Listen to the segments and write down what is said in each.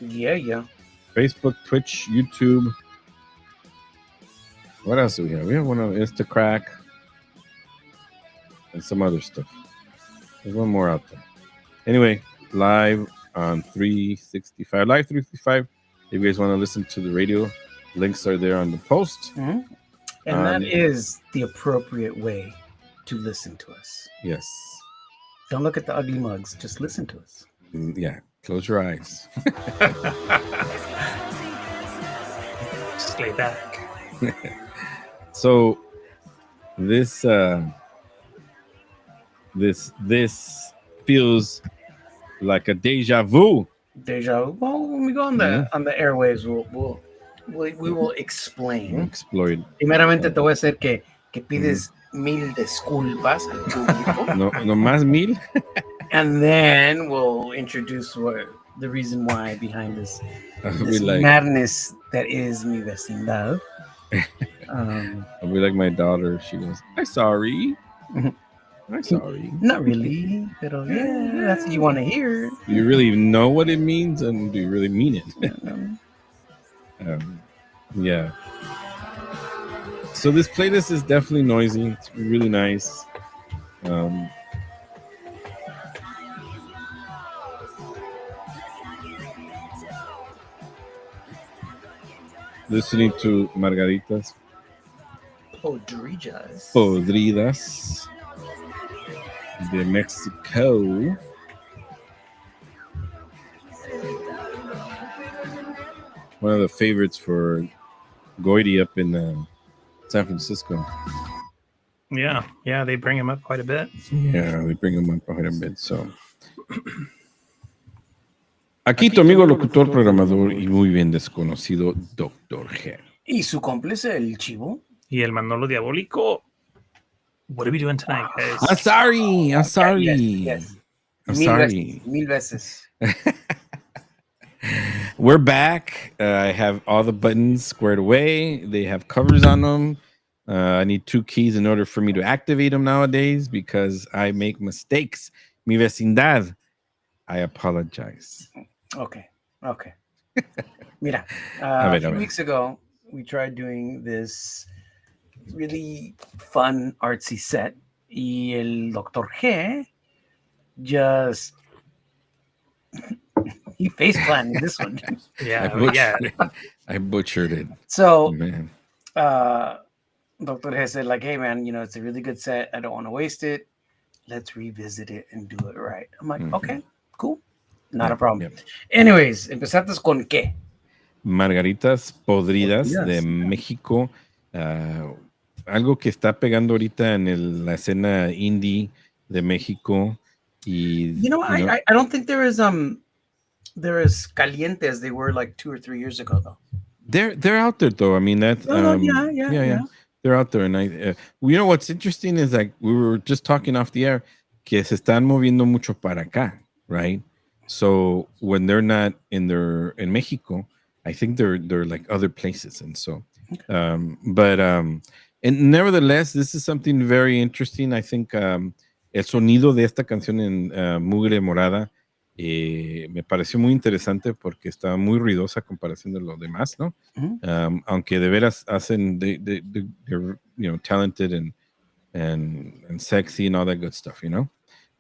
Yeah. Facebook, Twitch, YouTube. What else do we have? We have one on Instacrack and some other stuff. There's one more out there. Anyway, live on 365. Live 365. If you guys want to listen to the radio, links are there on the post. Mm-hmm. And that is the appropriate way to listen to us. Yes. Don't look at the ugly mugs. Just listen to us. Yeah. Close your eyes. Just lay back. So this feels like a deja vu. Deja vu. Well, when we go on the airwaves, we will explain. Exploit. Primeramente te voy a hacer que pides mil disculpas al público. No más mil. And then we'll introduce the reason why behind this madness that is mi vecindad. I'll be like my daughter. She goes, "I'm sorry." I'm sorry. Not really, pero yeah, that's what you want to hear. Do you really know what it means, and do you really mean it? Yeah. So this playlist is definitely noisy. It's really nice. Listening to Margaritas Podridas de Mexico. One of the favorites for Goity up in San Francisco. Yeah, they bring him up quite a bit. Yeah, they bring him up quite a bit. So, aquí tu amigo locutor, programador y muy bien desconocido, Dr. G. Y su cómplice, el Chivo. Y el Manolo Diabólico. What are we doing tonight, guys? I'm sorry. Yes. I'm sorry. Mil veces. We're back. I have all the buttons squared away. They have covers on them. I need 2 keys in order for me to activate them nowadays because I make mistakes. Mi vecindad. I apologize. Okay. Mira, a few weeks ago, we tried doing this really fun, artsy set. Y el Dr. G just... he face planted this one. I butchered it. So, Dr. G said, like, hey, man, it's a really good set. I don't want to waste it. Let's revisit it and do it right. I'm like, okay, cool. Not a problem. Anyways, empezaste con qué? Margaritas Podridas de México. Algo que está pegando ahorita en la escena indie de México. Y, I don't think they're as caliente as they were like 2 or 3 years ago, though. They're out there, though. I mean, that's yeah. They're out there, and what's interesting is like we were just talking off the air que se están moviendo mucho para acá, right? So when they're not in Mexico, I think they're like other places, and so, and nevertheless, this is something very interesting. I think el sonido de esta canción en Mugre Morada me pareció muy interesante porque está muy ruidosa a comparación de lo demás, ¿no? Aunque de veras hacen, they're talented and sexy and all that good stuff,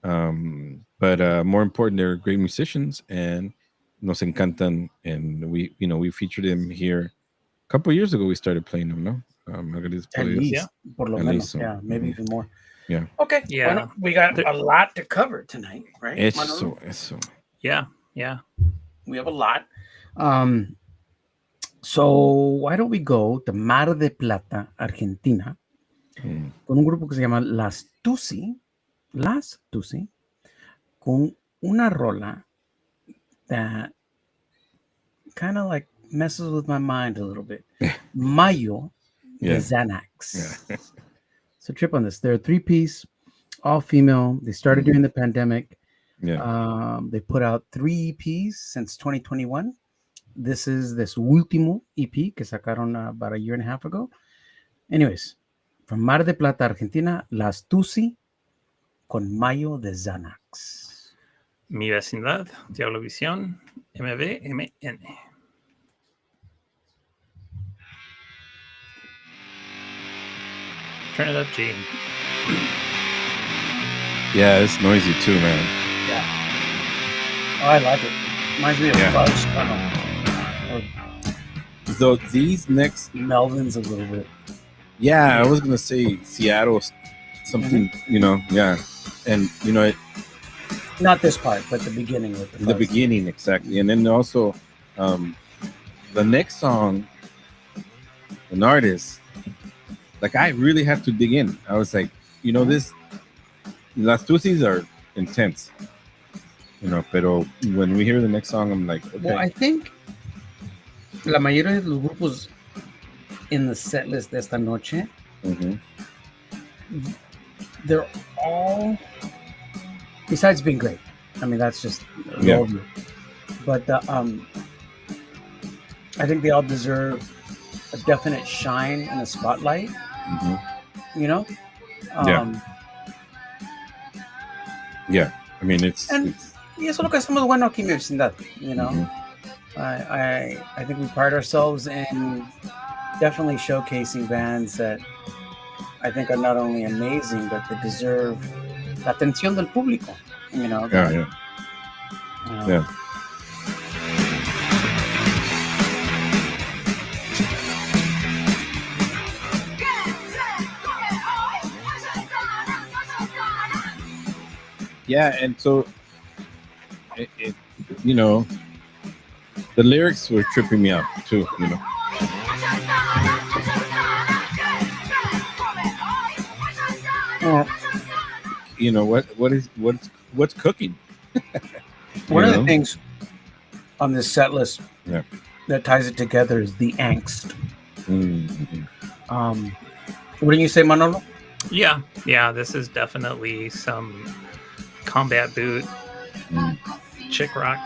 but more important, they're great musicians and nos encantan, and we featured them here a couple of years ago. We started playing them, no? At least, por lo menos, so. Yeah, maybe even more. Yeah. Okay. Yeah. Bueno, we got a lot to cover tonight, right? Eso. Yeah. We have a lot. So why don't we go to Mar de Plata, Argentina, con un grupo que se llama Las Tusi, con una rola that kind of like messes with my mind a little bit. Mayo de Xanax. Yeah. So trip on this. They're a 3-piece, all female. They started during the pandemic. Yeah. They put out 3 EPs since 2021. This is this último EP que sacaron about a year and a half ago. Anyways, from Mar de Plata, Argentina, Las Tusi con Mayo de Xanax. Mi Vecindad, Diablovisión, MVMN. Turn it up, G. Yeah, it's noisy too, man. Yeah. Oh, I like it. Reminds me of Fudge Tunnel. So these next Melvin's a little bit. Yeah, I was gonna say Seattle, something, and not this part, but the beginning with the beginning, exactly, and then also the next song, an artist, like I really had to dig in. I was like, this Las Tusis are intense, pero when we hear the next song, I'm like, okay. Well, I think la mayoría de los grupos in the set list de esta noche, they're all, besides being great, I mean, that's just view. But I think they all deserve a definite shine in the spotlight. Yeah, I mean, it's y eso es lo que hacemos bueno aquí en mi vecindad, I think we pride ourselves in definitely showcasing bands that I think are not only amazing, but they deserve la atención del público, Yeah. Yeah, and so it the lyrics were tripping me out too, what's cooking? One of the things on this set list that ties it together is the angst. Wouldn't you say, Manolo? Yeah, this is definitely some combat boot chick rock.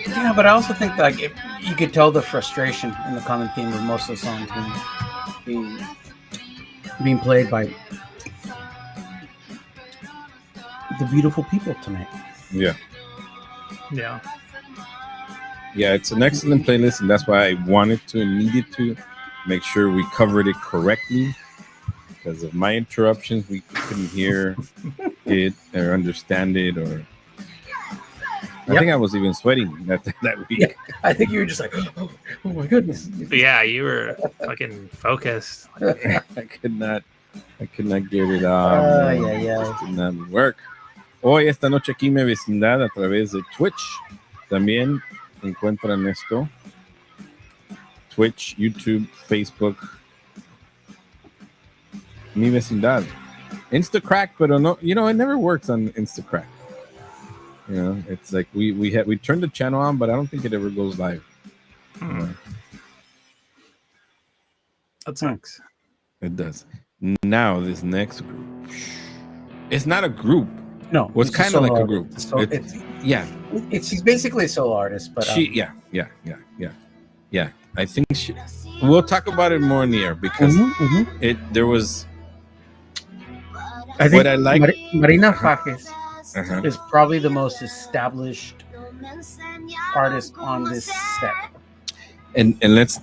Yeah, but I also think like you could tell the frustration in the common theme of most of the songs being played by the beautiful people tonight. Yeah, it's an excellent playlist, and that's why I wanted to and needed to make sure we covered it correctly. Because of my interruptions, we couldn't hear it or understand it, or I think I was even sweating that week. Yeah, I think you were just like, oh my goodness. Yeah, you were fucking focused. I could not get it out. It did not work. Hoy, esta noche aquí mi vecindad a través de Twitch. También encuentran esto. Twitch, YouTube, Facebook. Mi vecindad. Instacrack, but no, it never works on Instacrack. It's like we turned the channel on, but I don't think it ever goes live. That sucks. It does. Now this next group, it's not a group. No, it's kind of like a group. She's basically a solo artist, but yeah. I think we'll talk about it more in the air because there was. I think what I like. Marina Fajes is probably the most established artist on this set. And let's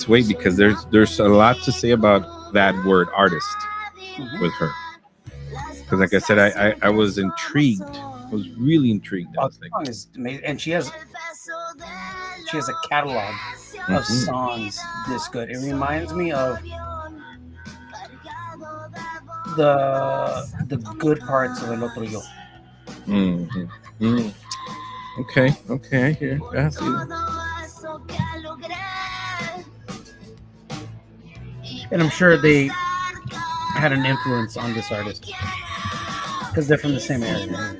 wait because there's a lot to say about that word artist with her. Because like I said, I was intrigued. I was really intrigued. The song is amazing, and she has a catalog of songs this good. It reminds me of the good parts of El Otro Yo. Okay, I hear. That's it. And I'm sure they had an influence on this artist because they're from the same area.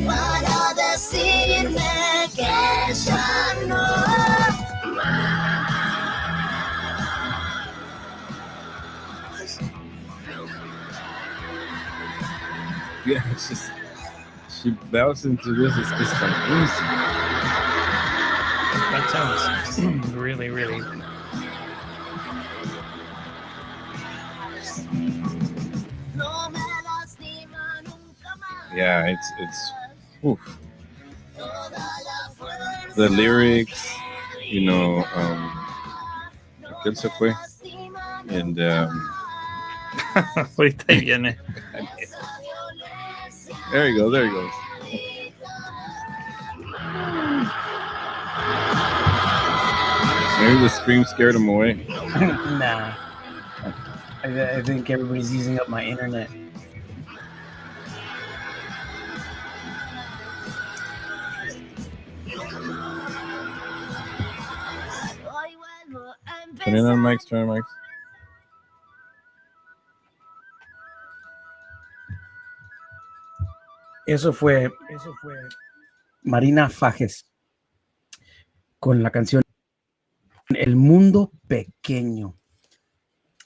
Para decirme que ya no Yeah, it's that was into this. It's amazing. That sounds really, really. Yeah, it's oof. The lyrics, aquel se fue, and Ahorita viene. there you go, there he goes. Maybe the scream scared him away. Nah. I think everybody's using up my internet. Turn on mics, turn on mics. Eso fue Marina Fajes con la canción El Mundo Pequeño.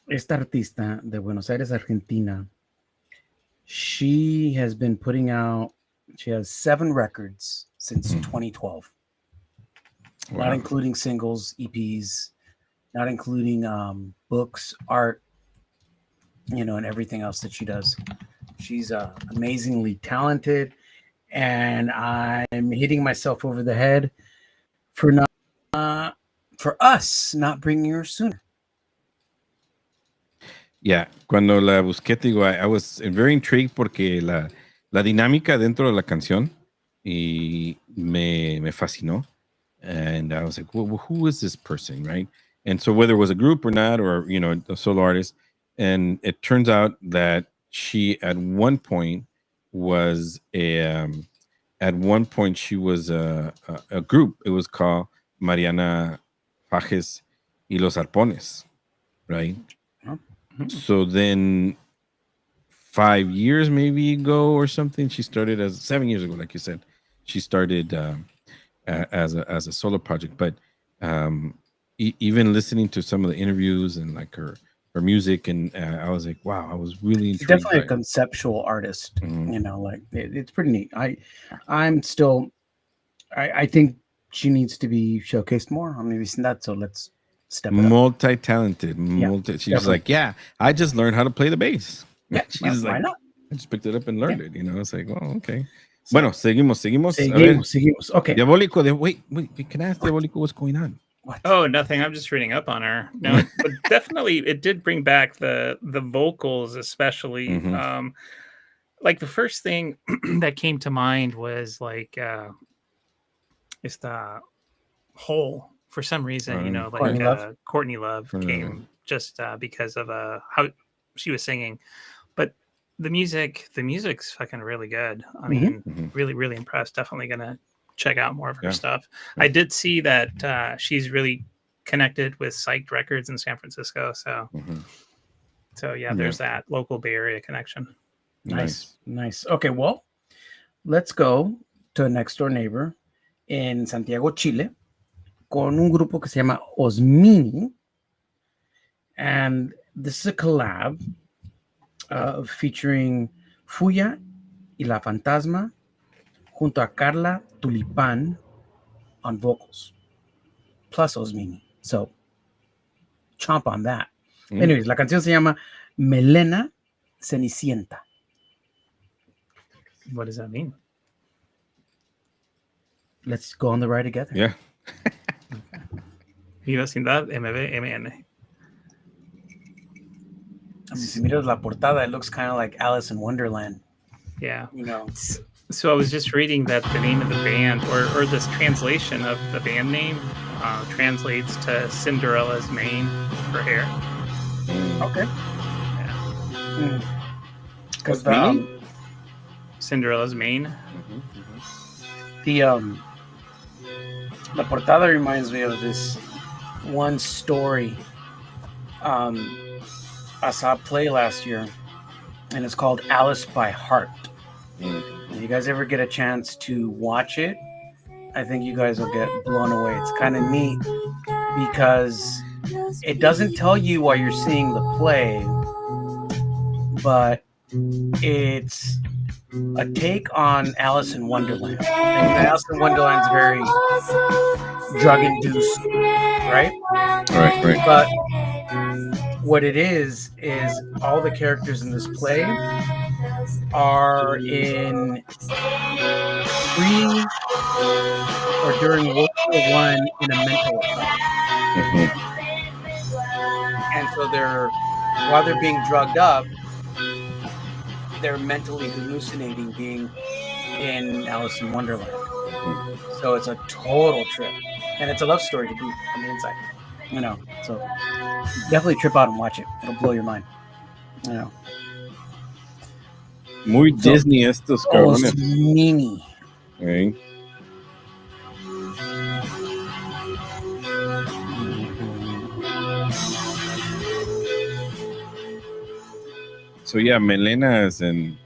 Esta artista de Buenos Aires, Argentina, she has 7 records since 2012. Wow. Not including singles, EPs, not including books, art, and everything else that she does. She's amazingly talented, and I'm hitting myself over the head for us not bringing her sooner. Yeah, cuando la busqué, te digo, I was very intrigued porque la dinámica dentro de la canción y me fascinó. And I was like, well, who is this person, right? And so whether it was a group or not, or, a solo artist, and it turns out that she at one point was a group. It was called Mariana Fajes y los Arpones, right? So then 5 years maybe ago or something, she started 7 years ago, like you said, she started as a solo project. But even listening to some of the interviews and like her music, and I was like, wow, I was really intrigued. She's definitely a conceptual artist. Like it's pretty neat. I'm still, I think she needs to be showcased more on Vecindad. So let's step it up. Multi-talented. She was like, yeah, I just learned how to play the bass. Yeah, she's why like, not? I just picked it up and learned it. It's like, well, okay. So, bueno, seguimos. Seguimos. Okay. Diabólico, wait, can I ask Diabólico what's going on? What? Oh, nothing. I'm just reading up on her. No, but definitely it did bring back the vocals, especially. Mm-hmm. Like the first thing that came to mind was like it's the whole, for some reason, like Courtney Love came just because of how she was singing. But the music's fucking really good. I mean, really, really impressed. Definitely gonna check out more of her stuff. Yeah. I did see that she's really connected with Psyched Records in San Francisco. So, there's that local Bay Area connection. Nice. Okay, well, let's go to a next door neighbor in Santiago, Chile, con un grupo que se llama Osmini, and this is a collab featuring Fuya y La Fantasma junto a Carla Tulipán on vocals, plus Osmini. So, chomp on that. Anyways, la canción se llama Melena Cenicienta. What does that mean? Let's go on the ride together. Yeah. Vecindad, MBMN. Si miras la portada, it looks kind of like Alice in Wonderland. Yeah. So I was just reading that the name of the band, or this translation of the band name, translates to Cinderella's mane for hair. Okay. Yeah. Because Cinderella's mane. The portada reminds me of this one story I saw play last year, and it's called Alice by Heart. If you guys ever get a chance to watch it, I think you guys will get blown away. It's kind of neat because it doesn't tell you while you're seeing the play, but it's a take on Alice in Wonderland. And Alice in Wonderland's very drug-induced, right? Right. But what it is all the characters in this play are in pre or during World War I in a mental asylum. Mhm. And so while they're being drugged up, they're mentally hallucinating being in Alice in Wonderland. So it's a total trip. And it's a love story to boot on the inside. So definitely trip out and watch it. It'll blow your mind. Muy So, Disney estos cabrones. Mini. Okay. So yeah, Melena is in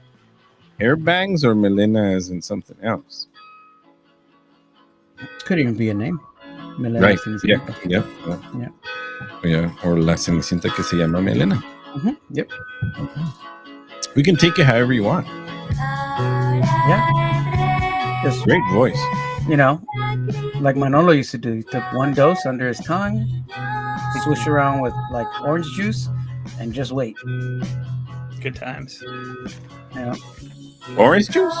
hair bangs or Melena is in something else. Could even be a name. Melena Right. Cenicienta. Yeah. Or La Cenicienta que se llama Melena. Mm-hmm. Yep. We can take it however you want. Yeah. Just, great voice. Like Manolo used to do. He took one dose under his tongue, swish around with like orange juice, and just wait. Good times. Orange juice?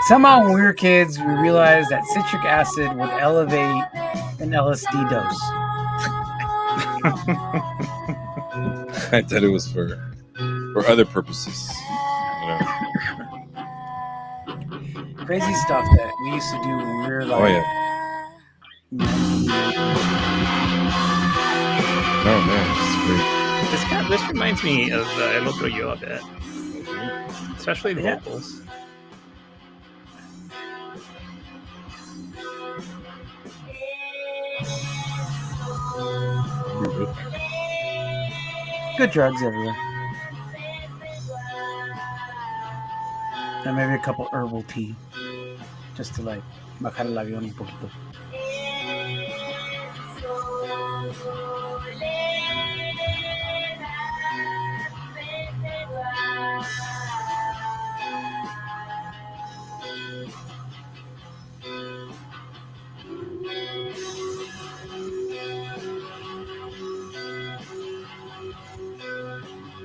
Somehow when we were kids, we realized that citric acid would elevate an LSD dose. I thought it was for other purposes. Crazy stuff that we used to do when we were like. Oh yeah. Oh man, it's great. This reminds me of El Otro Yo a bit, especially the vocals. Good drugs everywhere. And maybe a couple herbal tea, just to like bajar el avión un poquito.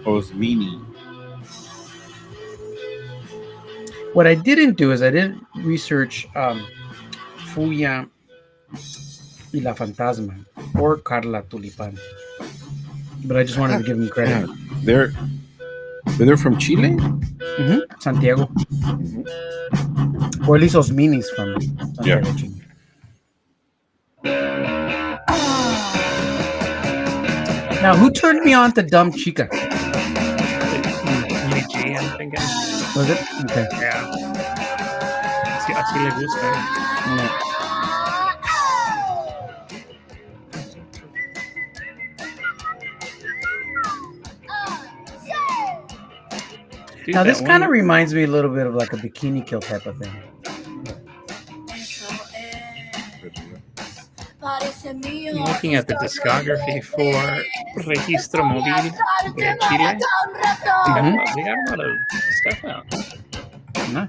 Osmini. What I didn't do is I didn't research Fuya y la Fantasma or Carla Tulipan, but I just wanted to give them credit. Yeah. They're from Chile? Mm-hmm. Santiago. Or at least Osmini's from Santiago, Chile. Now, who turned me on to Dumb Chica? G, I'm thinking. Was it? Okay. Yeah. Así le gusta. Yeah. Dude, Now, this that kind of one- reminds me a little bit of like a Bikini Kill type of thing. I'm looking at the discography for Registro Móvil de Chile. They got a lot of stuff out. Nah.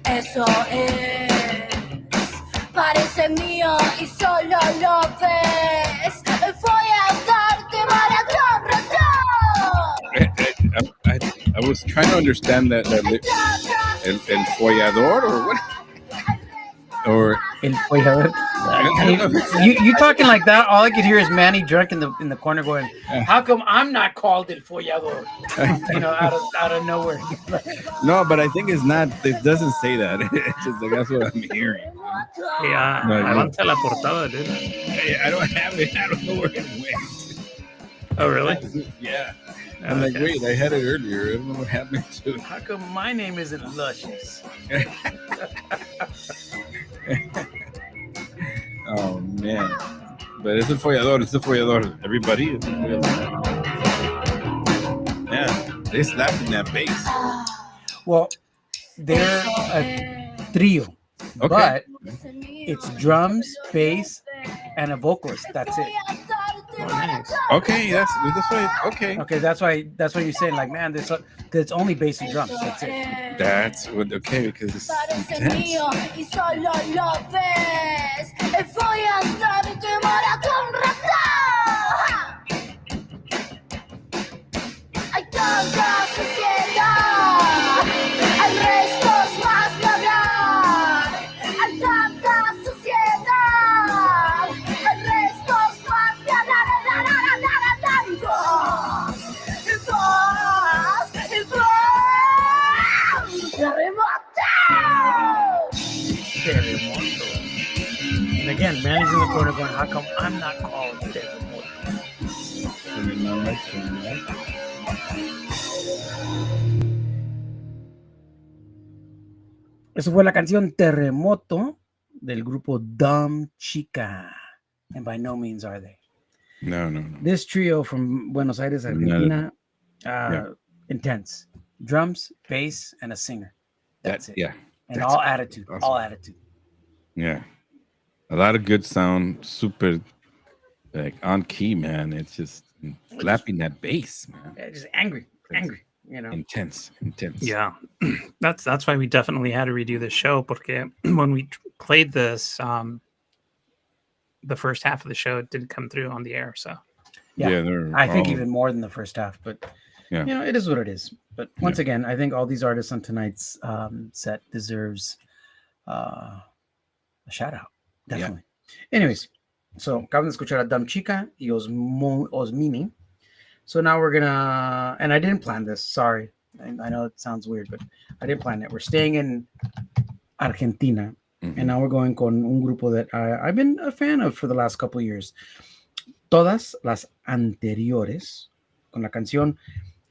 Eso es, parece mío y solo lo ves. Voy a darte maratón, I was trying to understand that el follador or what? Or El Follador. You talking like that? All I could hear is Manny drunk in the corner going, "How come I'm not called El Follador?" out of nowhere. no, but I think it's not. It doesn't say that. It's just like that's what I'm hearing. Yeah, adelante la portada, dude. I don't have it. I don't know where it went. Oh, really? Yeah. I'm like, wait, I had it earlier. I don't know what happened to it. How come my name isn't Luscious? Oh man, but it's a follador. Everybody is a follador. Yeah, they slapped in that bass. Well, they're a trio, Okay. but it's drums, bass, and a vocalist. That's it. Oh, nice. Okay, that's why. Okay, Okay, that's why you're saying like, man, there's only bass and drums. That's it. that's what. Okay, because it's Parece intense. mío y solo lo ves. Voy a darte maratón rapaz. Hay tanta suciedad, hay restos más que hablar. Hay tanta suciedad, hay restos más que hablar. Y vos, Terremoto. And again, Manny's in the corner going, how come I'm not called Terremoto? Eso fue la canción Terremoto del grupo Dumb Chica. And by no means are they. No. This trio from Buenos Aires, Argentina, intense. Drums, bass, and a singer. That's it. Yeah. And that's all attitude. awesome. All attitude. Yeah. A lot of good sound, super like on key, man. It's just slapping that bass, man. Yeah, just angry, you know. Intense. Yeah, that's why we definitely had to redo this show. Porque when we played this, the first half of the show didn't come through on the air. So Yeah, I think even more than the first half, but you know, it is what it is. But once again, I think all these artists on tonight's set deserves a shout out. Definitely. Anyways, so acaban de escuchar a Dumb Chica y Osmini. So now we're gonna, and I didn't plan this. Sorry, I know it sounds weird, but I didn't plan it. We're staying in Argentina, and now we're going con un grupo that I've been a fan of for the last couple of years. Todas las anteriores, con la canción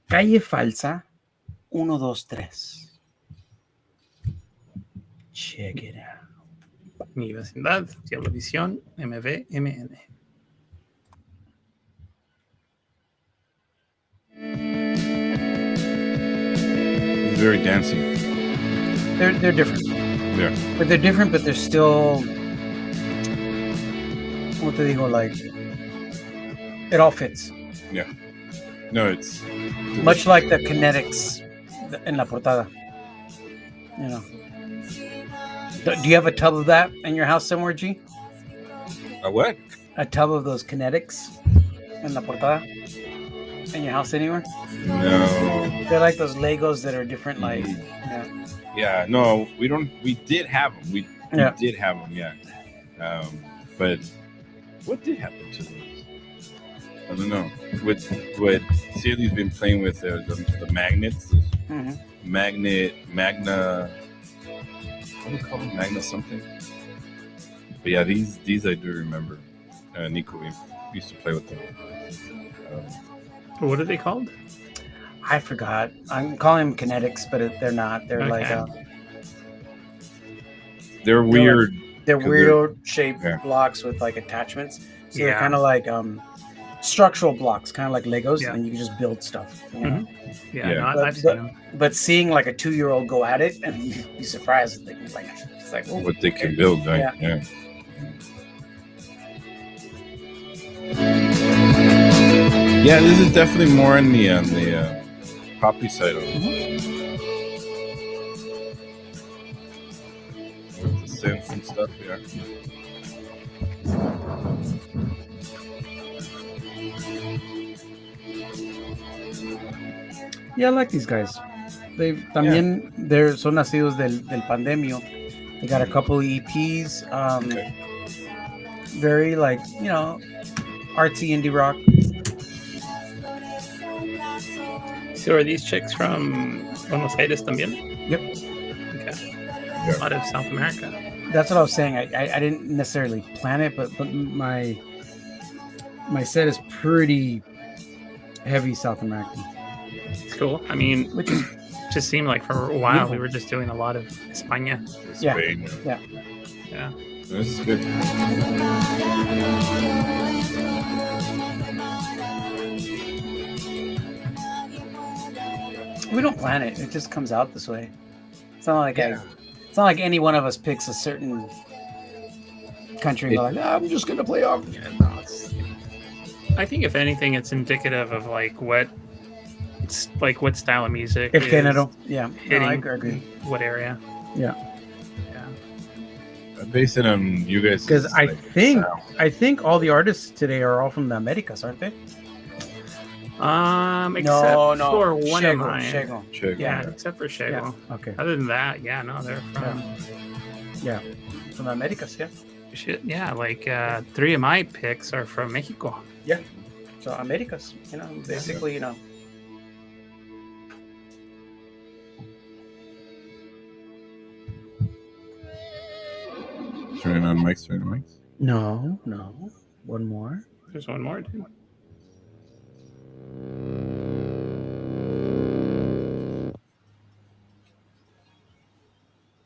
Calle Falsa 1, 2, 3. Check it out. Mi Vecindad, Diablovisión, MVMN. Very dancey. They're different. Yeah. But they're different, but they're still, what do they go, like, it all fits. Yeah. No, it's Much like the kinetics in La Portada. You know. Do you have a tub of that in your house somewhere, G? a what? A tub of those kinetics in La Portada? In your house anywhere? No. They're like those Legos that are different, like, Yeah, no, we don't. We did have them. We did have them, yeah. But what did happen to those? I don't know. What Sally's been playing with the magnets, Magna. What do you call them? Magna something. But yeah, these I do remember. Nico, we used to play with them. What are they called? I forgot. I'm calling them kinetics, but they're not. They're like they're weird. They're weird shaped blocks with like attachments. So they're kind of like structural blocks, kind of like Legos, and you can just build stuff. You know? I've seen them. But seeing like a 2-year-old go at it, and you'd be surprised that it's like what they can build, right? Yeah. Yeah, this is definitely more on the poppy side of it. With the synths and stuff, Yeah, I like these guys. They're son nacidos del pandemio. They got a couple of EPs. Very like, you know, artsy indie rock. So are these chicks from Buenos Aires también? Yep. Okay. A lot of South America. That's what I was saying. I didn't necessarily plan it, but my set is pretty heavy South American. It's cool. I mean, which is just seemed like for a while beautiful. We were just doing a lot of España. Spain. Yeah. This is good. We don't plan it. It just comes out this way. It's not like it's not like any one of us picks a certain country and go like, I'm just gonna play off. I think if anything, it's indicative of like what style of music El is género. Yeah. No, hitting I agree. what area. Yeah. I base it on you guys. Because I think all the artists today are all from the Americas, aren't they? Except for one of Shego, mine. Shego. Yeah, except for Shego. Yeah. Okay. Other than that, yeah, no, they're from From the Americas, yeah. shit. Yeah, like 3 of my picks are from Mexico. Yeah. So Americas, basically, Turning on mics. No. One more. There's one more, dude.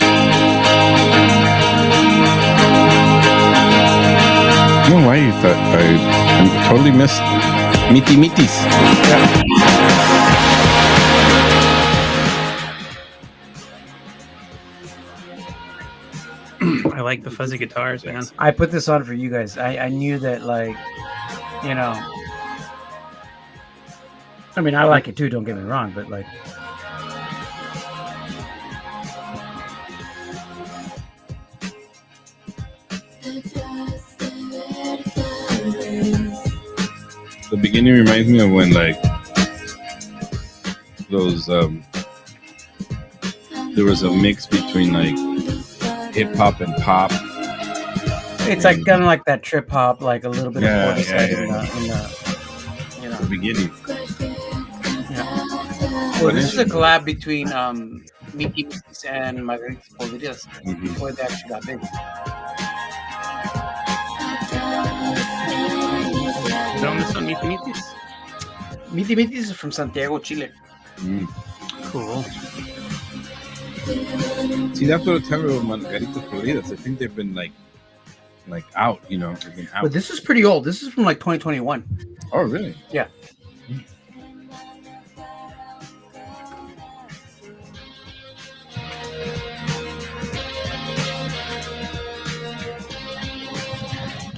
I don't know why you thought I totally missed Miti Mitis. I like the fuzzy guitars, man. I put this on for you guys. I knew that, like, I mean, I like it too, don't get me wrong, but like, The beginning reminds me of when like those there was a mix between like hip hop and pop. it's like kind of like that trip hop, like a little bit of Portishead in The beginning. Well, this is a collab between Miki Mitis and Margaritas Podridas before they actually got big. ¿Dónde son Miti Mitis? Miti Mitis is from Santiago, Chile. Cool. See, that's what I tell you about Margaritas Podridas. I think they've been like out, they've been out. But this is pretty old. This is from like 2021. Oh, really? Yeah.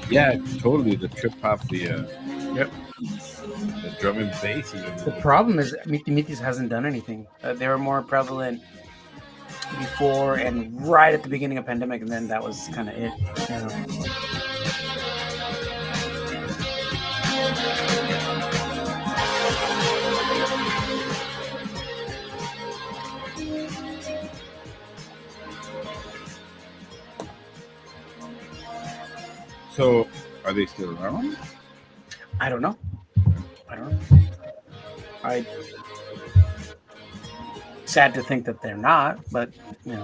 Yeah, totally. The trip hop, the Yep. the drum and bass. The problem is Miti Mitis hasn't done anything. They were more prevalent before and right at the beginning of pandemic, and then that was kind of it. So, are they still around? I don't know. Sad to think that they're not, but I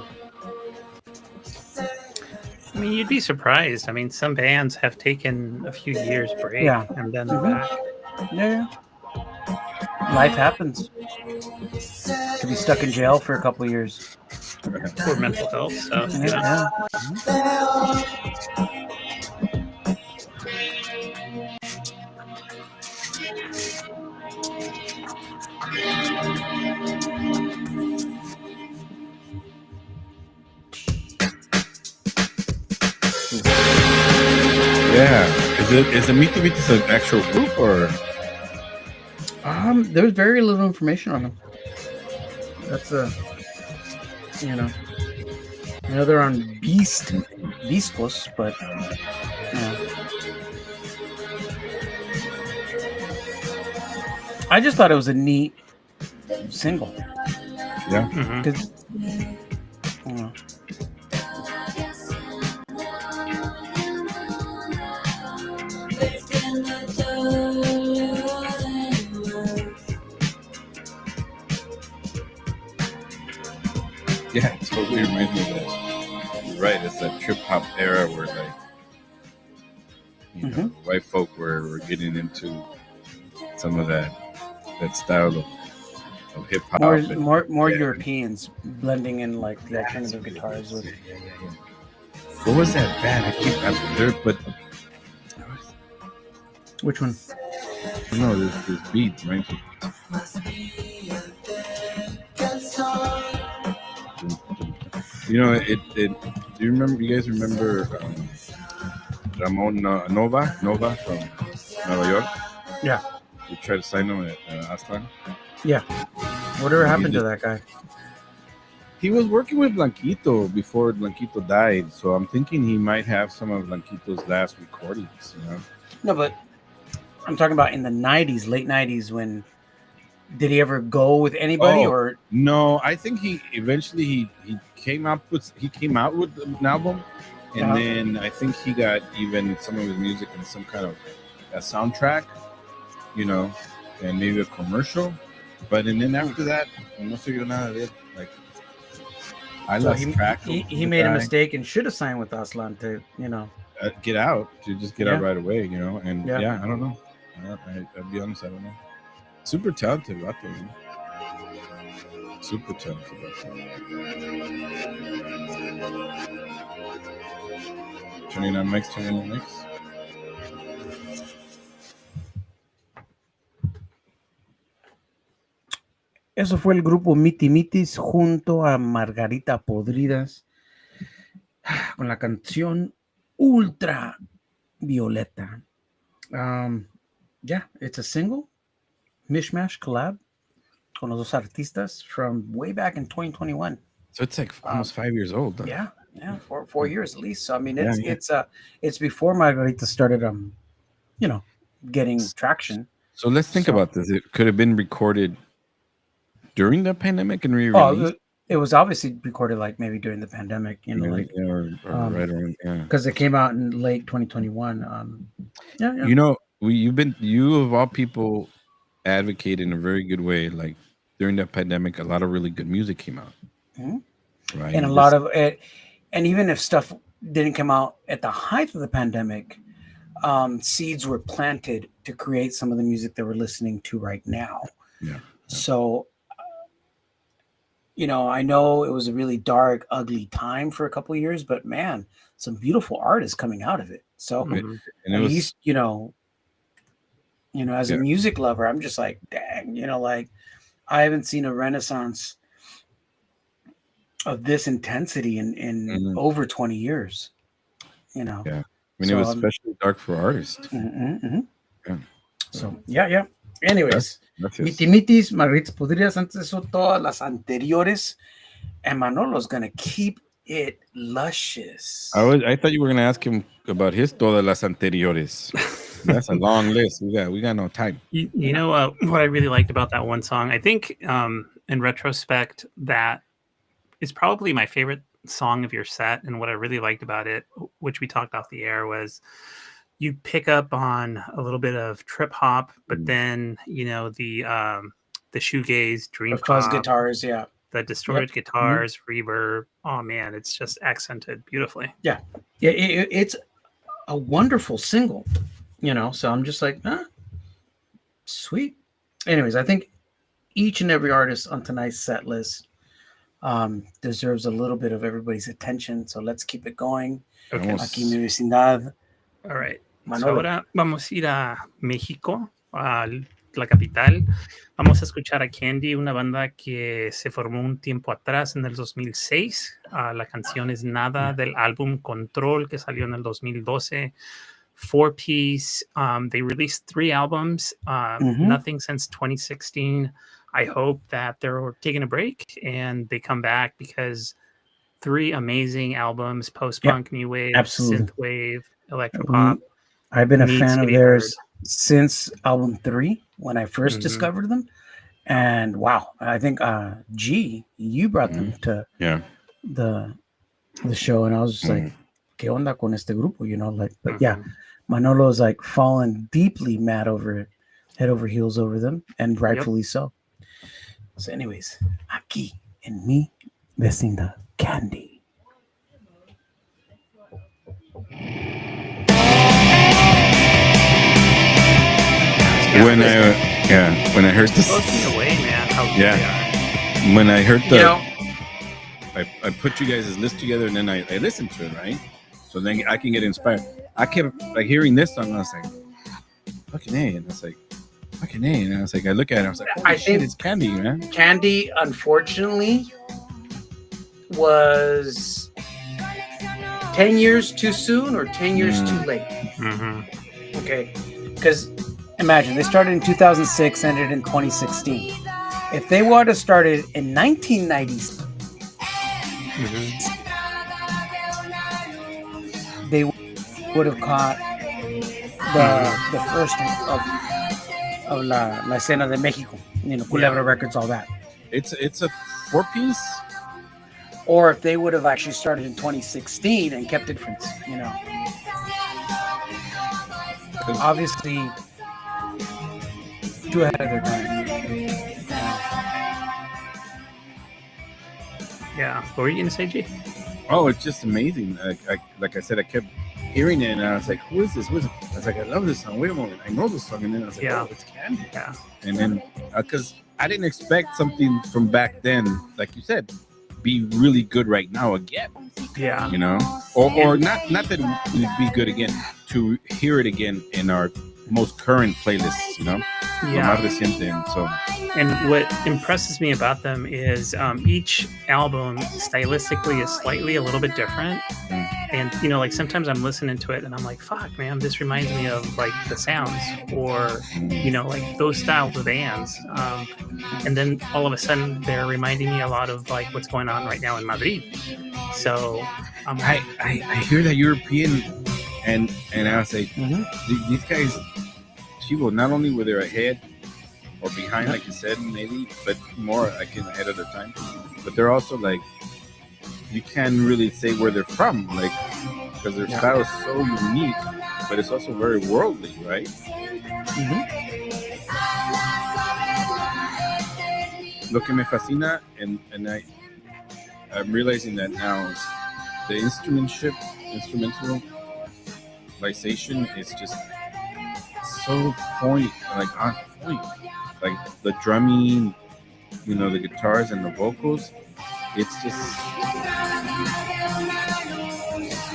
mean, you'd be surprised. I mean, some bands have taken a few years break and then they're back. Yeah. Life happens. To be stuck in jail for a couple of years. For mental health stuff. Yeah. Yeah. Is the Miti Mitis an actual group or? There was very little information on them. That's I know they're on Beastos, but I just thought it was a neat single. Yeah. Yeah, it totally reminds me of that. You're right, it's that trip hop era where like white folk were getting some of that style of hip hop. More Europeans blending in like the alternative guitars with. What was that band? But which one? No, this beat, right? Do you guys remember Ramon Nova from Nueva York? Yeah. We tried to sign him at Aztlan. Yeah. Whatever He happened to just- that guy? He was working with Blanquito before Blanquito died, so I'm thinking he might have some of Blanquito's last recordings. You know? No, but I'm talking about in the 90s, late 90s, when did he ever go with anybody Oh. or No, I think he eventually he came out with an album, and Uh-huh. then I think he got even some of his music in some kind of a soundtrack, you know, and maybe a commercial. But and then after that, no se vio nada de él. Like I so lost track. he made a mistake and should have signed with Aslan to, you know. Get out to just get Yeah. out right away, you know. And Yeah. yeah, I don't know. I'll be honest, I don't know. Super talented, vato, man. Super talented, vato. Turning on mics. Eso fue el grupo Miti Mitis junto a Margarita Podridas con la canción Ultra Violeta. Yeah, it's a single, mishmash collab con los dos artistas from way back in 2021. So it's like almost 5 years old. Huh? Yeah, 4 years at least. So I mean, Yeah, it's before Margarita started, you know, getting traction. So let's think So- about this. It could have been recorded during the pandemic and re-released. It was obviously recorded like maybe during the pandemic, you know, like or right around. Yeah. because it came out in late 2021. Yeah. You know, you of all people advocate in a very good way. Like during the pandemic, a lot of really good music came out. Mhm. Right. And a lot of it, and even if stuff didn't come out at the height of the pandemic, seeds were planted to create some of the music that we're listening to right now. Yeah. So, you know, I know it was a really dark, ugly time for a couple of years, but man, some beautiful art is coming out of it. So Mhm. and at it was, least, you know, as a Yeah. music lover, I'm just like, dang, you know, like I haven't seen a renaissance of this intensity in Mhm. over 20 years, you know. Yeah. I mean, So, it was especially dark for artists. Yeah. So, yeah. Anyways, That's Miti Mitis, Margarita Podridas, antes de eso, todas las anteriores. And Manolo's going to keep it luscious. I thought you were gonna ask him about his todas las anteriores. That's a long list. We got no time. You know what I really liked about that one song? I think in retrospect, that is probably my favorite song of your set. And what I really liked about it, which we talked off the air, was you pick up on a little bit of trip hop, but then, you know, the shoegaze, dream The fuzz pop, guitars, yeah. the distorted guitars, reverb. Oh man, it's just accented beautifully. Yeah, it's a wonderful single, you know. So I'm just like, sweet. Anyways, I think each and every artist on tonight's set list deserves a little bit of everybody's attention. So let's keep it going. Okay. Vamos. Aquí mi vecindad. All right. So Manolo. ahora vamos a ir a México, a la capital. Vamos a escuchar a Candy, una banda que se formó un tiempo atrás, en el 2006. La canción es Nada, del álbum Control, que salió en el 2012. 4-piece. They released 3 albums, nothing since 2016. I hope that they're taking a break and they come back, because 3 amazing albums, post-punk, new wave, absolutely. synthwave, electropop. I've been a Needs fan to of be theirs since album 3 when I first Mhm. discovered them. And wow, I think G, you brought them to Yeah. the show, and I was just like, ¿qué onda con este grupo? You know, like, but yeah, Mhm. Manolo's like fallen deeply mad over it, head over heels over them, and rightfully so. So, anyways, aquí en mi vecindad, Candy. When I heard this, Blows me away, man. How good Yeah. they are. when I heard You know, I put you guys' list together and then I listened to it, right? So then I can get inspired. I kept like hearing this song and I was like, fucking A. And I was like, fucking A. And I was like, I look at it, I was like, holy I shit, think- it's Candy, man. Candy, unfortunately, was 10 years too soon or 10 years too late. Mhm. Okay, because imagine they started in 2006, ended in 2016. If they would have started in 1990, they would have caught the first of la escena de Mexico, Culebra Records, all that. It's a 4-piece. Or if they would have actually started in 2016 and kept it from, obviously too ahead of their time. Yeah. What were you gonna say, G? Oh, it's just amazing. Like I said, I kept hearing it, and I was like, "Who is this? Who is it?" I was like, "I love this song. Wait a moment, I know this song." And then I was like, "Oh, it's Candy." Yeah. And then because I didn't expect something from back then, like you said, be really good right now again. Yeah. Or not that it would be good again, to hear it again in our most current playlists, Lo más reciente. And what impresses me about them is each album stylistically is slightly a little bit different. And, like sometimes I'm listening to it and I'm like, fuck, man, this reminds me of like the Sounds or, like those styles of bands. And then all of a sudden they're reminding me a lot of like what's going on right now in Madrid. So I hear that European and I was like, these guys, Chivo, not only were they ahead or behind, like you said, maybe, but more like ahead of their time, but they're also like, you can't really say where they're from, like, because their style is so unique, but it's also very worldly, right? Lo que me fascina, and I'm realizing that now, is the instrumentalization is just so on point, like the drumming, the guitars and the vocals. It's just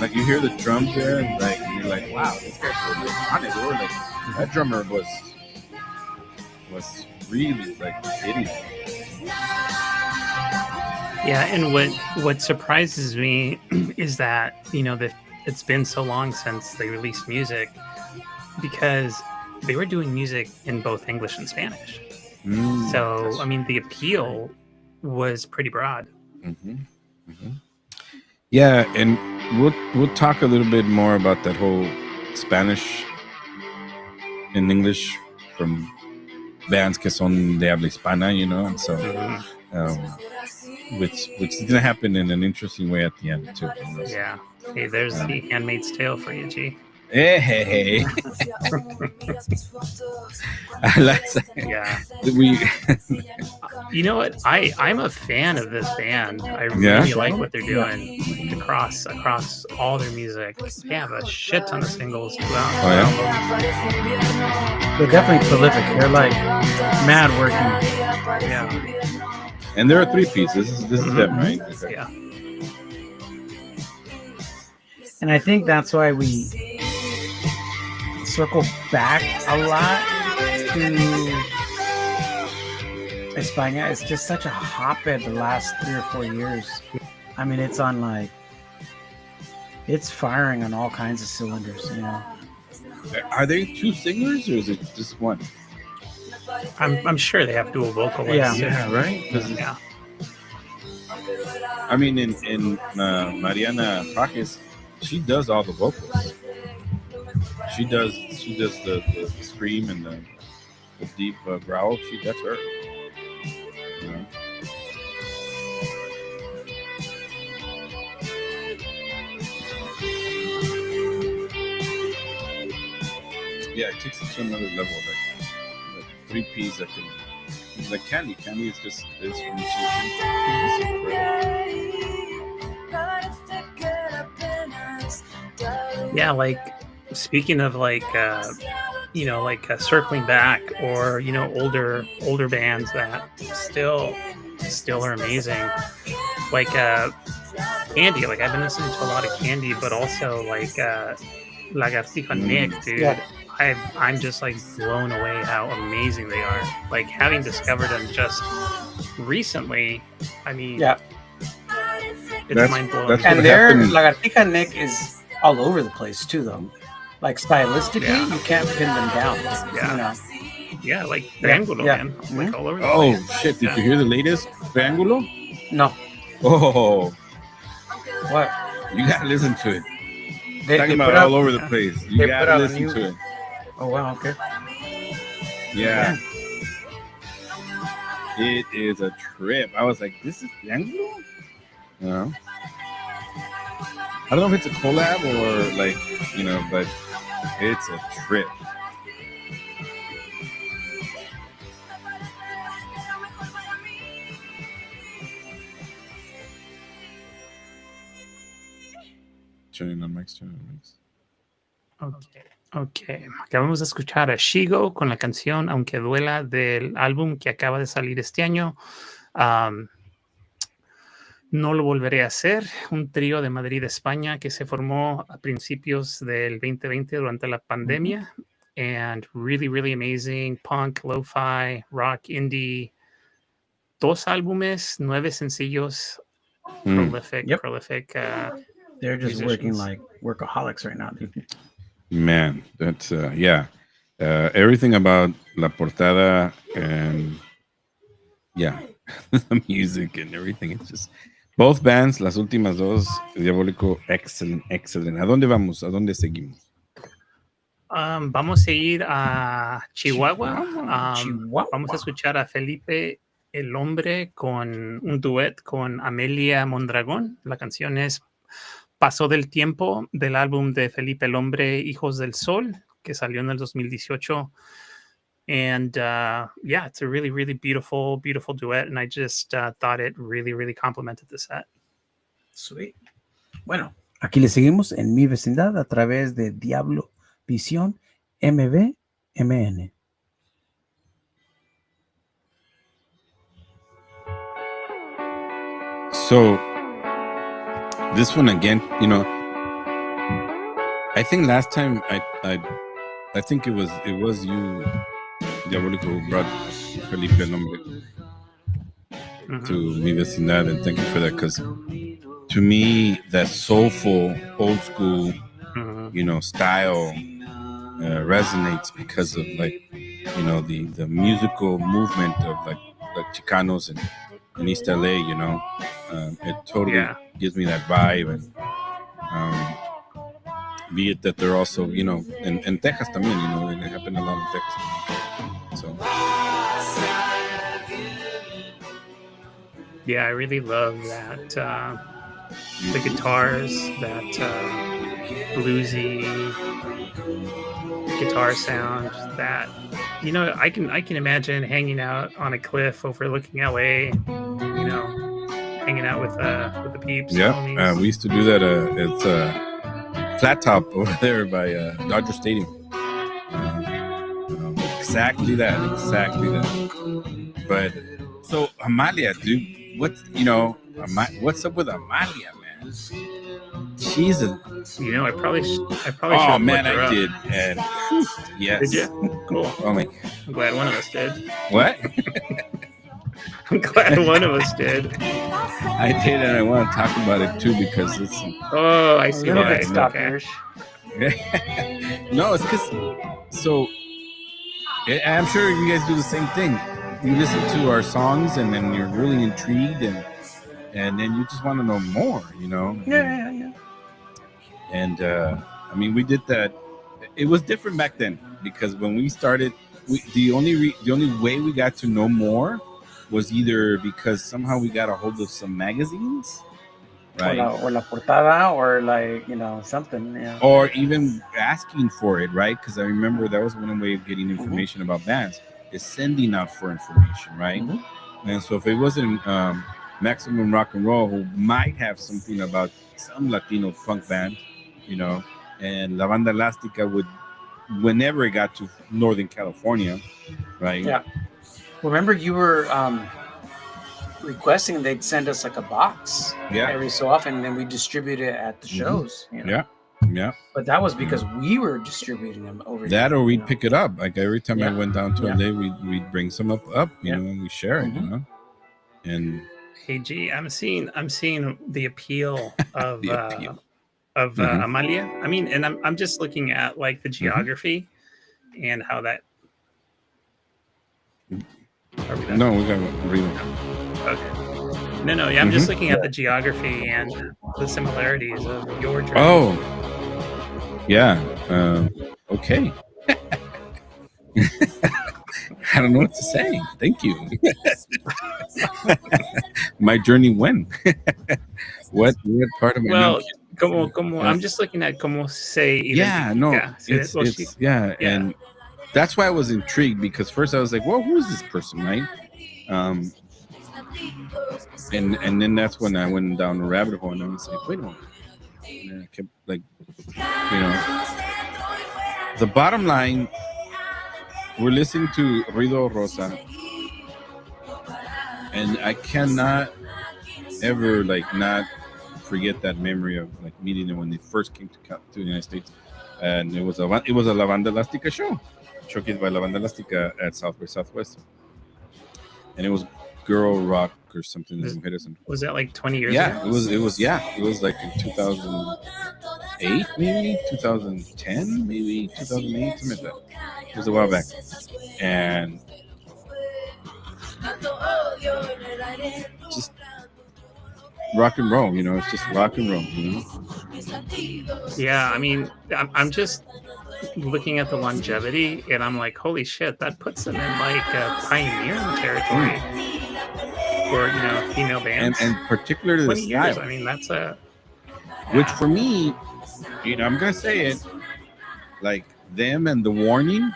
like you hear the drums there, and like you're like, wow, this guy's really on it. Or like that drummer was really like hitting it. Yeah, and what surprises me is that that it's been so long since they released music, because they were doing music in both English and Spanish. So I mean, the appeal was pretty broad. Yeah, and we'll talk a little bit more about that whole Spanish and English from bands que son de habla hispana, and so which is gonna happen in an interesting way at the end too. Yeah. Hey, there's the Handmaid's Tale for you, G. Hey. Yeah. You know what? I'm a fan of this band. I really like what they're doing across all their music. They have a shit ton of singles too out. Oh, yeah? They're definitely prolific. They're like mad working. Yeah. And there are 3-piece. This is them, right? Okay. Yeah. And I think that's why we circle back a lot to España. It's just such a hotbed the last 3 or 4 years. I mean, it's firing on all kinds of cylinders, Are they 2 singers or is it just one? I'm sure they have dual vocalists. Yeah, right? Yeah. I mean, in Mariana Pajes, she does all the vocals. She does the scream and the deep growl. That's her. Yeah, it takes it to another level. Like 3-piece that can, like Candy. Candy is just this from Yeah, like speaking of like circling back, or older bands that still are amazing, like Candy. Like I've been listening to a lot of Candy, but also like Lagartija Nick, dude. Yeah. I'm just like blown away how amazing they are. Like having discovered them just recently, I mean, it's mind blowing. And their Lagartija Nick is all over the place too, though. like stylistically, you can't pin them down. Yeah. You know. Yeah, like Triángulo, yeah. man. Like all over the Oh place. shit! Did you hear the latest Triángulo? No. Oh, What? you gotta listen to it. They Talking put about out. all over the place. You they gotta put out a listen new- to it. Oh wow. Okay. Yeah. It is a trip. I was like, this is Triángulo? No. I don't know if it's a collab or like, you know, but it's a trip. Turning on mics. Ok. Acabamos de escuchar a Shigo con la canción Aunque Duela del álbum que acaba de salir este año. No lo volveré a hacer. Un trío de Madrid, España, que se formó a principios del 2020 durante la pandemia. And really, really amazing. Punk, lo-fi, rock, indie. 2 álbumes, 9 sencillos. Prolific. They're just working musicians. like workaholics right now, dude. Man, that's yeah. Everything about La Portada and yeah, the music and everything. It's just both bands, las últimas dos, Diabólico, excellent. ¿A dónde vamos? ¿A dónde seguimos? Vamos a ir a Chihuahua. Chihuahua. Vamos a escuchar a Felipe el Hombre con un duet con Amelia Mondragón. La canción es Pasó del Tiempo, del álbum de Felipe el Hombre, Hijos del Sol, que salió en el 2018. And yeah, it's a really, really beautiful, beautiful duet. And I just thought it really, really complemented the set. Sweet. Bueno, aquí le seguimos en Mi Vecindad a través de Diablo Visión MVMN. So this one again, you know, I think last time I think it was you, Diabólico, who brought Felipe el Hombre to Mi Vecindad, and thank you for that, because to me that soulful old school you know style resonates because of like you know the musical movement of like Chicanos in East LA, you know. It totally gives me that vibe, and be it that they're also, you know, in Texas también, you know, it happened a lot in Texas. So yeah, I really love that the guitars, that bluesy guitar sound. That, you know, I can imagine hanging out on a cliff overlooking LA, you know, hanging out with the peeps. Yeah, we used to do that. It's Flat Top over there by Dodger Stadium. Exactly that. But so Amalia, dude, what's up with Amalia, man? She's a. You know, I probably should. Oh man, I did, and yes. Did you? Cool. Oh my. I'm glad one of us did. What? I'm glad one of us did. I did, and I want to talk about it too because it's. Oh, I see. Okay, Stop. No, it's because so. I'm sure you guys do the same thing. You listen to our songs, and then you're really intrigued, and then you just want to know more, you know. Yeah. And I mean, we did that. It was different back then because when we started, the only way we got to know more was either because somehow we got a hold of some magazines, right? Or la portada, or like, you know, something. Yeah. Or even asking for it, right? Because I remember that was one way of getting information about bands, is sending out for information, right? And so if it wasn't Maximum Rock and Roll, who might have something about some Latino punk band, you know, and La Banda Elástica would, whenever it got to Northern California, right? Yeah. Remember, you were requesting they'd send us like a box every so often, and then we distribute it at the shows. You know? Yeah. But that was because we were distributing them over that, here, or we'd pick it up. Like every time I went down to LA, we'd bring some up, you know, and we share it, you know. And hey, G, I'm seeing the appeal of of Amalia. I mean, and I'm just looking at like the geography and how that. No, we gotta read it. Okay. No. Yeah, I'm just looking at the geography and the similarities of your journey. Oh, yeah. Okay. I don't know what to say. Thank you. My journey when? what part of my Well, como I'm just looking at como se yeah, no, identifica. yeah, and that's why I was intrigued, because first I was like, well, who's this person, right? And then that's when I went down a rabbit hole, and I was like, wait a moment. And I kept like, the bottom line, we're listening to Ruido Rosa, and I cannot ever like not forget that memory of like meeting them when they first came to the United States, and it was a La Banda Elástica show, showcased by La Banda Elástica at South by Southwest, and it was girl rock or something. Was that like 20 years ago? Yeah, it was like in 2008, maybe 2010, maybe 2008, something like that. It was a while back, and just rock and roll, it's just rock and roll, Yeah, I mean, I'm just looking at the longevity, and I'm like, holy shit, that puts them in like pioneering territory for female bands, and particularly the style. Years, I mean, that's which for me, I'm gonna say it, like them and The Warning,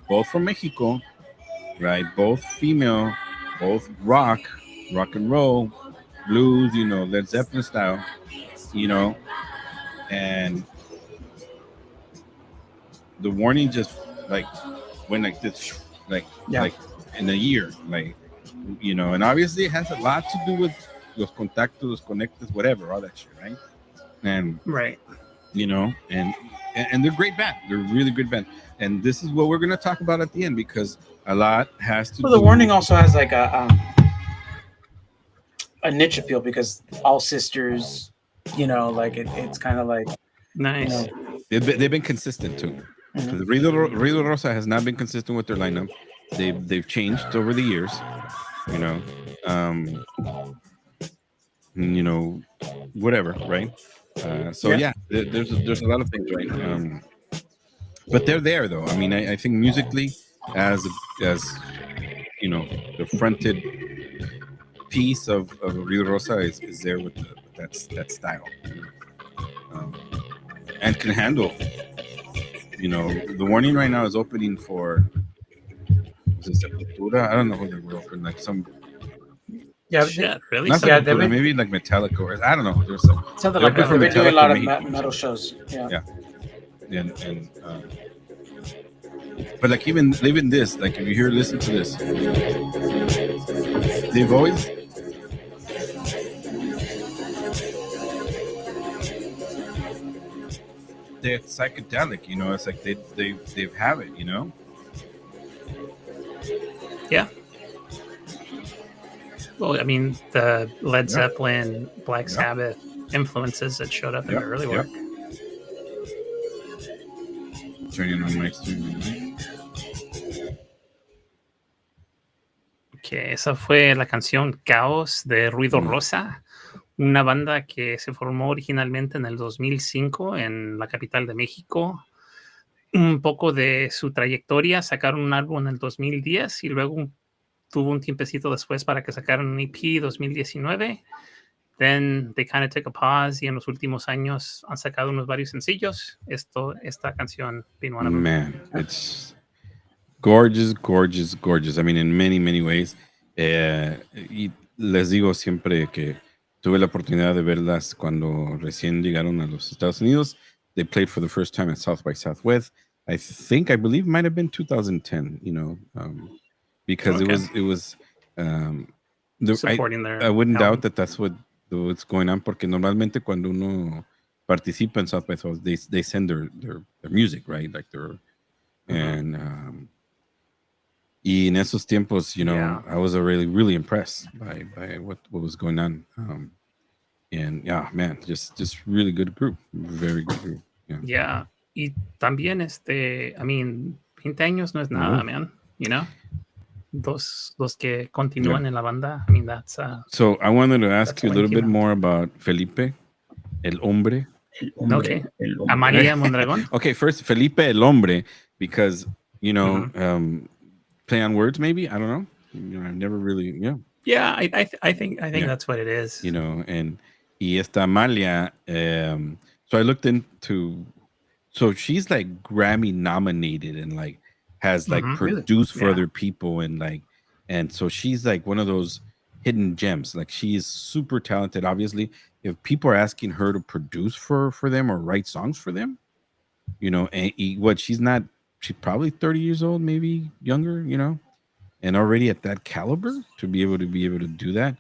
both from Mexico, right? Both female, both rock and roll, blues, Led Zeppelin style, and The Warning just like went like this, like in a year, like, and obviously it has a lot to do with los contactos, los conectes, whatever, all that shit, right? And right, and they're a great band. They're a really good band, and this is what we're gonna talk about at the end, because a lot has to. Well, The Warning also has like a niche appeal, because all sisters, like it's kind of like nice. They've been consistent too. Because Ruido Rosa has not been consistent with their lineup. They've changed over the years, whatever, right? There's a lot of things, right? But they're there though. I mean, I think musically, as the fronted piece of Ruido Rosa is there with that style, and can handle. The Warning right now is opening for Sepultura. I don't know who they were opening, like some. Yeah, shit, really? Not Sepultura, maybe like Metallica, or I don't know. There's something like that. They've been doing a lot of metal shows. Yeah. And but like even this, like if you listen to this, they've always. They're psychedelic, it's like they have it, Yeah. Well, I mean, the Led Zeppelin, Black Sabbath influences that showed up in the early work. Turning on mics. Okay, esa fue la canción Caos de Ruido Rosa, una banda que se formó originalmente en el 2005 en la capital de México. Un poco de su trayectoria, sacaron un álbum en el 2010 y luego tuvo un tiempecito después para que sacaran un EP 2019. Then they kind of took a pause, y en los últimos años han sacado unos varios sencillos. Esta canción vino a Man, it's gorgeous, gorgeous, gorgeous. I mean, in many, many ways. Y les digo siempre que tuve la oportunidad de verlas cuando recién llegaron a los Estados Unidos. They played for the first time at South by Southwest. I believe might have been 2010, because it was supporting their I wouldn't album. doubt that's what's going on, porque normalmente cuando uno participa en South by Southwest, they send their music, right? Like and y en esos tiempos, I was really, really impressed by what was going on. And yeah, man, just really good group, very good group. Yeah. Y también I mean, 20 años no es nada, No. man. You know, los que continúan Yeah. en la banda. I mean, that's So I wanted to ask that's you a little lengthy bit amount. more about Felipe, el hombre. El hombre. Okay. El hombre. Amalia Mondragon. Okay, first Felipe el hombre, because you know, Mhm. play on words, maybe, I don't know. You know, I've never really, Yeah, I think Yeah. that's what it is. you know, and y esta Amalia. So I looked into, so she's like Grammy nominated and like has like Mhm. Really? produced for Yeah. other people and like, and so she's like one of those hidden gems. Like she is super talented. Obviously, if people are asking her to produce for them or write songs for them, you know, and what she's not, she's probably 30 years old, maybe younger, you know, and already at that caliber to be able to do that.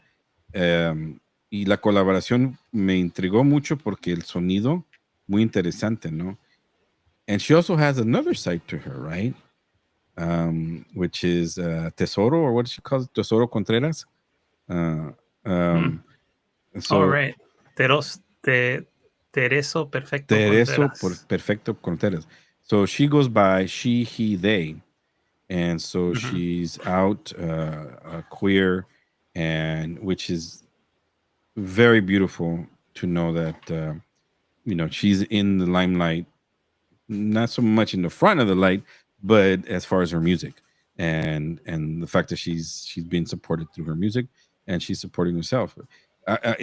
Y la colaboración me intrigó mucho porque el sonido muy interesante, ¿no? And she also has another side to her, right? Which is Tesoro, or what she calls Tesoro Contreras. So All right. Tereso Perfecto Tereso Contreras. Perfecto Contreras. So she goes by she, he, they, and so Mhm. she's out queer, and which is very beautiful to know that you know, she's in the limelight, not so much in the front of the light, but as far as her music and the fact that she's being supported through her music and she's supporting herself.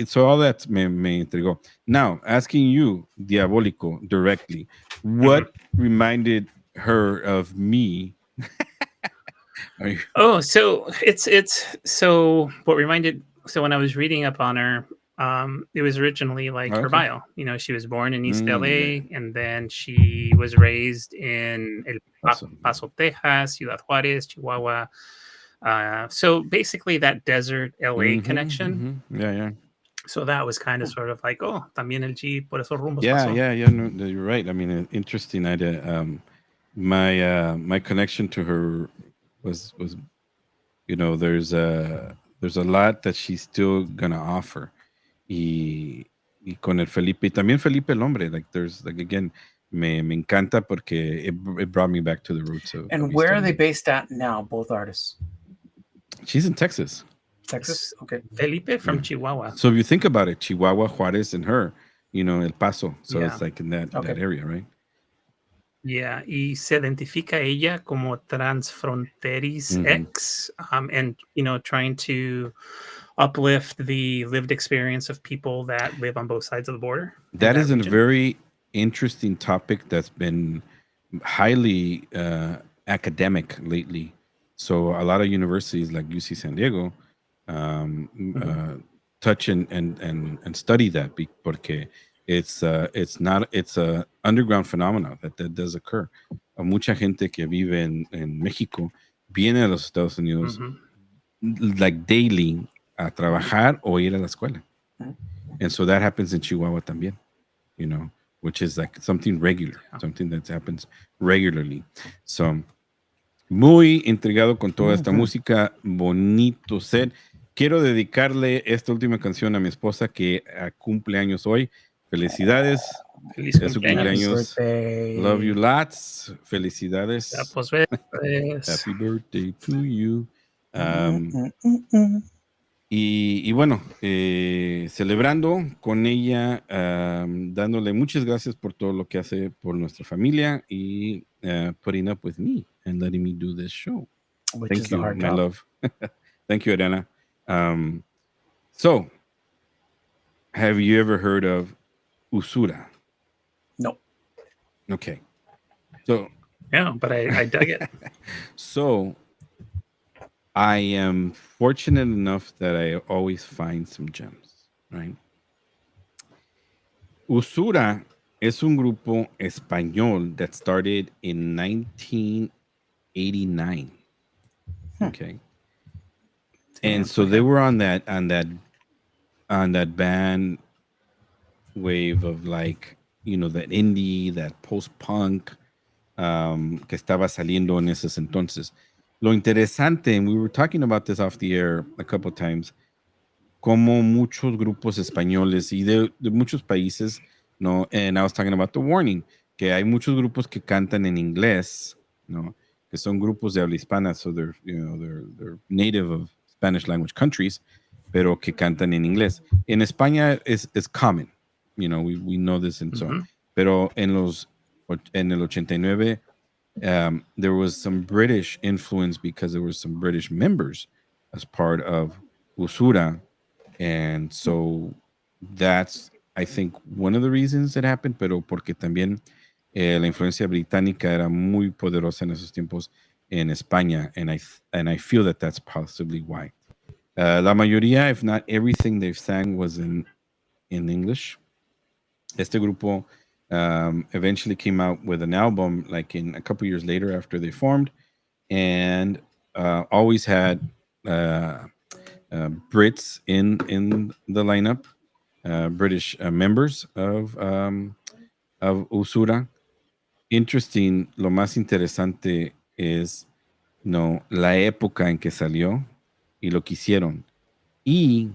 So all that me intrigó. Now, asking you, Diabolico, directly, what reminded her of me? Are you, Oh, so it's so what reminded so when I was reading up on her, it was originally like her okay. bio. You know, she was born in East Yeah. LA and then she was raised in Awesome. Paso, Texas, Ciudad Juarez, Chihuahua. So basically that desert LA connection. Yeah. So that was kind of sort of like, oh, también el G por esos rumbos Yeah, pasó. no, you're right. I mean, interesting idea. My connection to her was, you know, there's a lot that she's still gonna offer. Y con el Felipe, y también Felipe el hombre, like there's like again, me encanta porque it brought me back to the roots of. And of where are East they LA. based at now, both artists? She's in Texas. Texas? Okay. Felipe from Yeah. Chihuahua. So if you think about it, Chihuahua, Juarez, and her, you know, El Paso. So Yeah. it's like in that Okay. area, right? Yeah, y se identifica ella como transfronteris X, and you know, trying to uplift the lived experience of people that live on both sides of the border. That is a region. very interesting topic that's been highly academic lately. So a lot of universities like UC San Diego touch and study that porque it's not, it's a underground phenomena that does occur. Mucha gente que vive en México viene a los Estados Unidos like daily a trabajar o ir a la escuela. And so that happens in Chihuahua también, you know, which is like something regular, something that happens regularly. So, muy intrigado con toda esta música, bonito ser. Quiero dedicarle esta última canción a mi esposa que cumple años hoy. Felicidades. Feliz Es su cumpleaños. cumpleaños. Love you lots. Felicidades. Ya, pues, ves. Happy birthday to you. Y bueno, celebrando con ella, dándole muchas gracias por todo lo que hace por nuestra familia y putting up with me and letting me do this show. Which Thank is you, the hard my job. love. Thank you, Adana. So, have you ever heard of Usura? No. Okay. So, Yeah, but I dug it. So, I am fortunate enough that I always find some gems, right? Usura es un grupo español that started in 1989. Okay. And so they were on that band wave of like, you know, that indie, that post-punk que estaba saliendo en esos entonces. Lo interesante, and we were talking about this off the air a couple of times, como muchos grupos españoles y de muchos países, ¿no? And I was talking about the warning, que hay muchos grupos que cantan en inglés, ¿no? Que son grupos de habla hispana, so they're native of Spanish language countries, pero que cantan en inglés. En España es common, we know this and so on. Pero en el 89, there was some British influence because there were some British members as part of Usura. And so that's, I think, one of the reasons it happened, pero porque también la influencia británica era muy poderosa en esos tiempos en España, and I feel that that's possibly why. La mayoría, if not everything they've sang was in English. Este grupo eventually came out with an album like in a couple years later after they formed, and always had Brits in the lineup, British members of Usura. Interesting, lo más interesante es la época en que salió y lo que hicieron. Y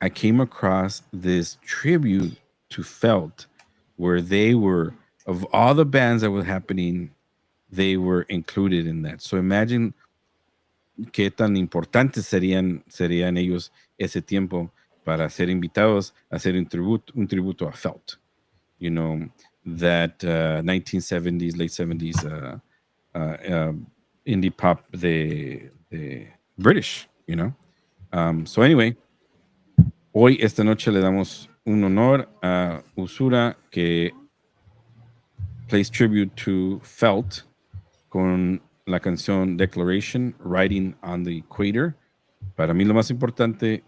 I came across this tribute to Felt where they were, of all the bands that were happening, they were included in that. So imagine qué tan importantes serían ellos ese tiempo para ser invitados a hacer un tributo a Felt. That 1970s, late 70s indie pop de British, So anyway, hoy, esta noche, le damos un honor a Usura que plays tribute to Felt con la canción Declaration, Riding on the Equator. Para mí lo más importante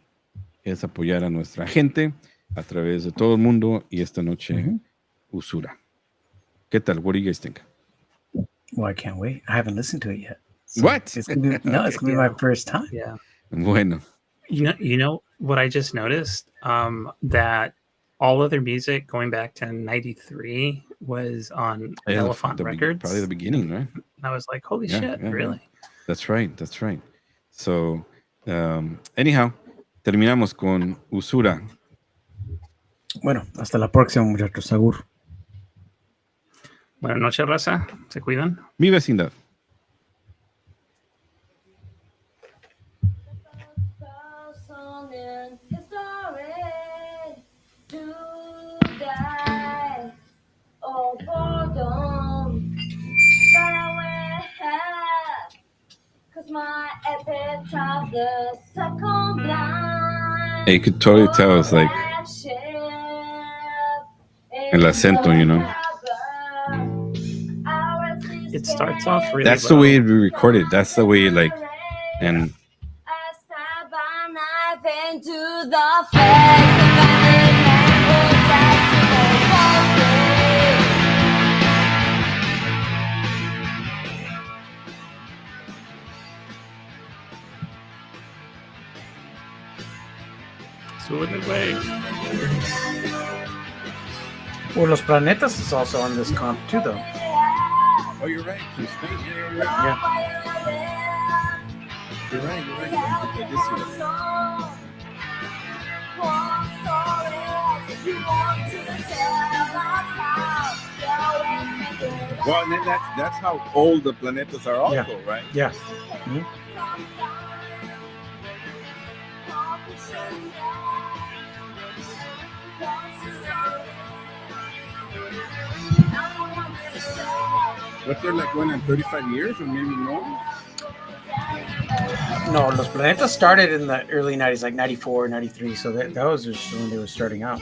es apoyar a nuestra gente a través de todo el mundo y esta noche Usura. ¿Qué tal? What do you guys think? Well, I can't wait. I haven't listened to it yet. So what? It's gonna be, it's gonna be my first time. Yeah. Bueno. You know what I just noticed? That all of their music going back to 93 was on Elephant Records. Probably the beginning, right? And I was like, holy shit, really? Yeah. That's right. So, anyhow, terminamos con Usura. Bueno, hasta la próxima, muchachos. Agur. Buenas noches, raza. Se cuidan. Mi vecindad. You could totally tell it's like el acento, It starts off really That's well. the way we recorded. That's the way, like, and Sube el güey. Well, Los Planetas is also on this comp too, though. oh, you're right. Yeah. You're right. This year. Well, and then that's how old the planetas are also, right? Yeah. What, they're like going on 35 years or maybe more? No, Los Planetas started in the early 90s, like 94, 93. So that was just when they were starting out.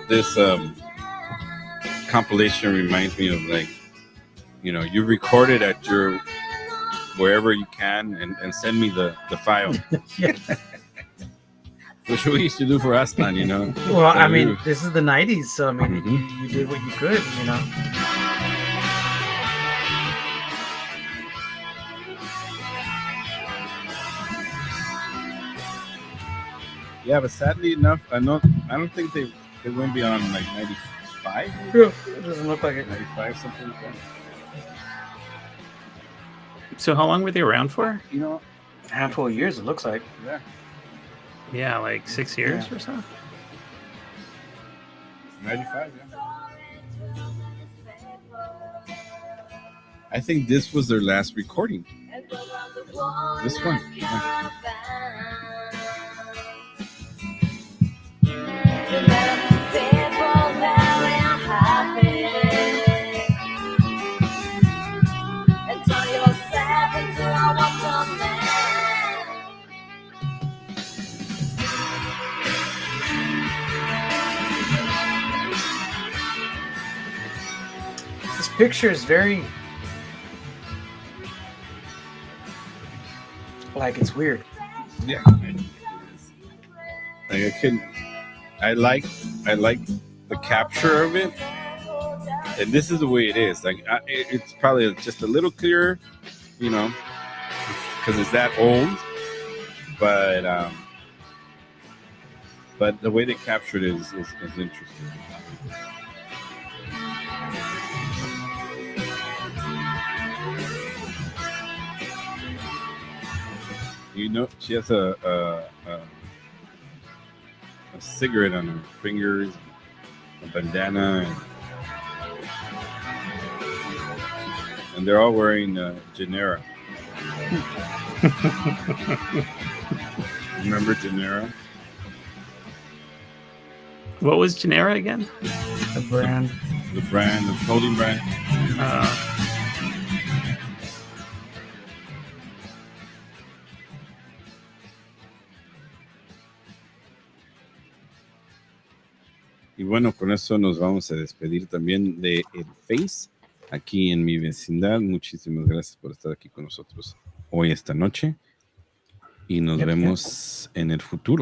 This compilation reminds me of, like, you record it at your wherever you can and send me the file. Which we used to do for Aslan, Well, I mean, this is the 90s, so I mean, you did what you could, Yeah, but sadly enough, I don't think they went beyond like 95. It doesn't look like it. 95, something like that. So how long were they around for? You know, A handful of years, it looks like. yeah. Yeah, like 6 years Yeah. or so. 95, yeah. I think this was their last recording. This one. Yeah. This picture is very like it's weird. Yeah. Like I like the capture of it, and this is the way it is. Like it's probably just a little clearer, you know, because it's that old. But the way they captured it is interesting. You know, she has a cigarette on her fingers, a bandana, and they're all wearing Genera. Remember Genera? What was Genera again? The brand. The clothing brand. Y bueno, con eso nos vamos a despedir también de el Face aquí en mi vecindad. Muchísimas gracias por estar aquí con nosotros hoy esta noche y nos vemos en el futuro.